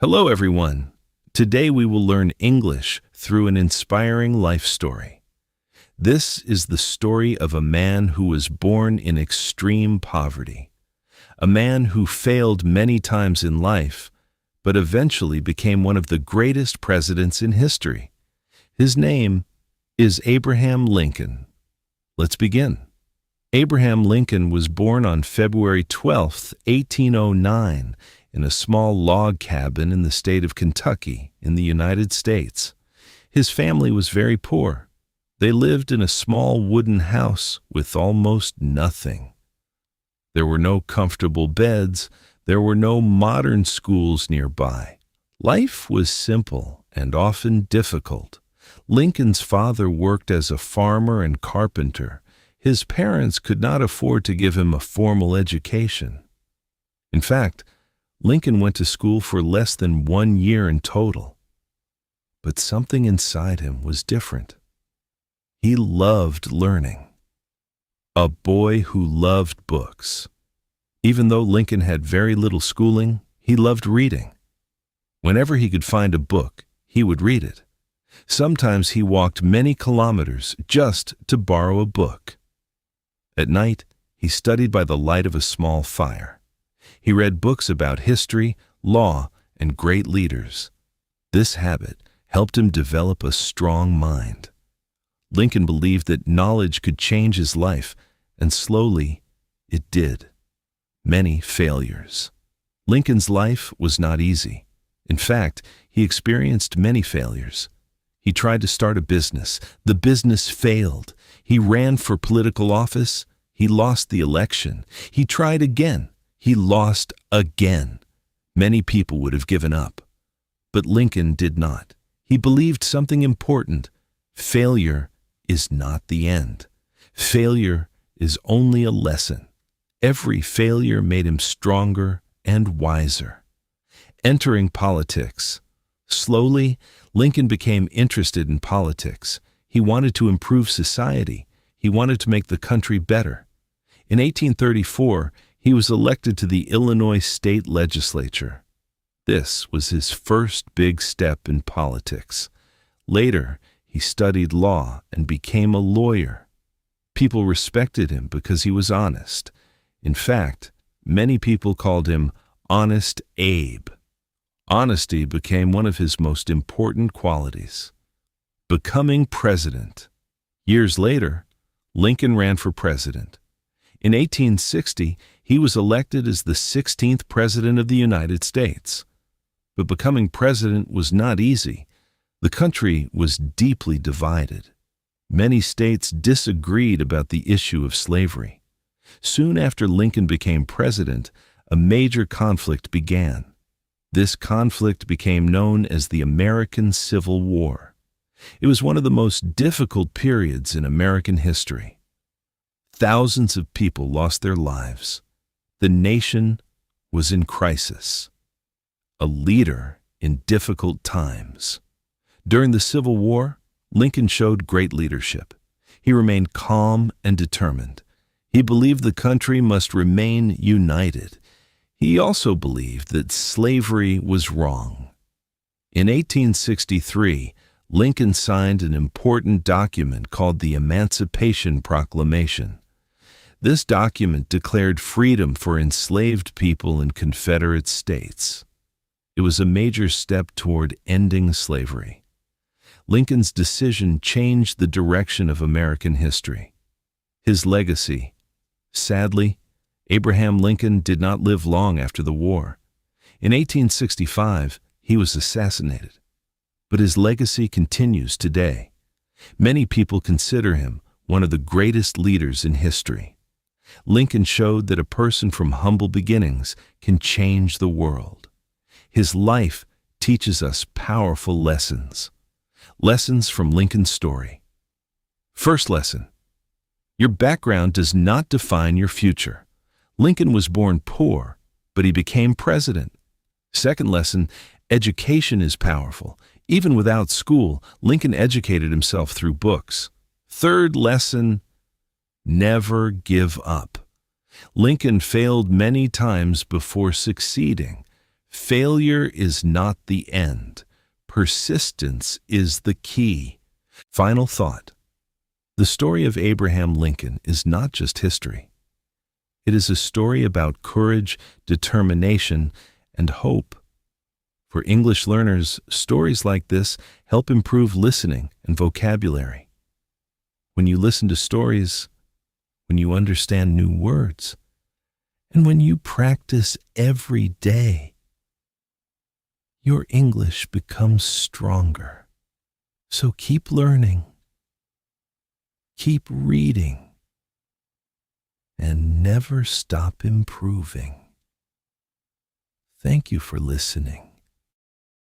Hello, everyone. Today we will learn English through an inspiring life story. This is the story of a man who was born in extreme poverty, a man who failed many times in life, but eventually became one of the greatest presidents in history. His name is Abraham Lincoln. Let's begin. Abraham Lincoln was born on February 12, 1809, in a small log cabin in the state of Kentucky in the United States. His family was very poor. They lived in a small wooden house with almost nothing. There were no comfortable beds. There were no modern schools nearby. Life was simple and often difficult. Lincoln's father worked as a farmer and carpenter. His parents could not afford to give him a formal education. In fact, Lincoln went to school for less than 1 year in total. But something inside him was different. He loved learning. A boy who loved books. Even though Lincoln had very little schooling, he loved reading. Whenever he could find a book, he would read it. Sometimes he walked many kilometers just to borrow a book. At night, he studied by the light of a small fire. He read books about history, law, and great leaders. This habit helped him develop a strong mind. Lincoln believed that knowledge could change his life, and slowly it did. Many failures. Lincoln's life was not easy. In fact, he experienced many failures. He tried to start a business. The business failed. He ran for political office. He lost the election. He tried again. He lost again. Many people would have given up. But Lincoln did not. He believed something important. Failure is not the end. Failure is only a lesson. Every failure made him stronger and wiser. Entering politics. Slowly, Lincoln became interested in politics. He wanted to improve society. He wanted to make the country better. In 1834, he was elected to the Illinois state legislature. This was his first big step in politics. Later, he studied law and became a lawyer. People respected him because he was honest. In fact, many people called him Honest Abe. Honesty became one of his most important qualities. Becoming president. Years later, Lincoln ran for president. In 1860, he was elected as the 16th President of the United States. But becoming president was not easy. The country was deeply divided. Many states disagreed about the issue of slavery. Soon after Lincoln became president, a major conflict began. This conflict became known as the American Civil War. It was one of the most difficult periods in American history. Thousands of people lost their lives. The nation was in crisis. A leader in difficult times. During the Civil War, Lincoln showed great leadership. He remained calm and determined. He believed the country must remain united. He also believed that slavery was wrong. In 1863, Lincoln signed an important document called the Emancipation Proclamation. This document declared freedom for enslaved people in Confederate states. It was a major step toward ending slavery. Lincoln's decision changed the direction of American history. His legacy. Sadly, Abraham Lincoln did not live long after the war. In 1865, he was assassinated. But his legacy continues today. Many people consider him one of the greatest leaders in history. Lincoln showed that a person from humble beginnings can change the world. His life teaches us powerful lessons. Lessons from Lincoln's story. First lesson. Your background does not define your future. Lincoln was born poor, but he became president. Second lesson, education is powerful. Even without school, Lincoln educated himself through books. Third lesson, never give up. Lincoln failed many times before succeeding. Failure is not the end. Persistence is the key. Final thought. The story of Abraham Lincoln is not just history. It is a story about courage, determination, and hope. For English learners, stories like this help improve listening and vocabulary. When you listen to stories, when you understand new words, and when you practice every day, your English becomes stronger. So keep learning, keep reading, and never stop improving. Thank you for listening.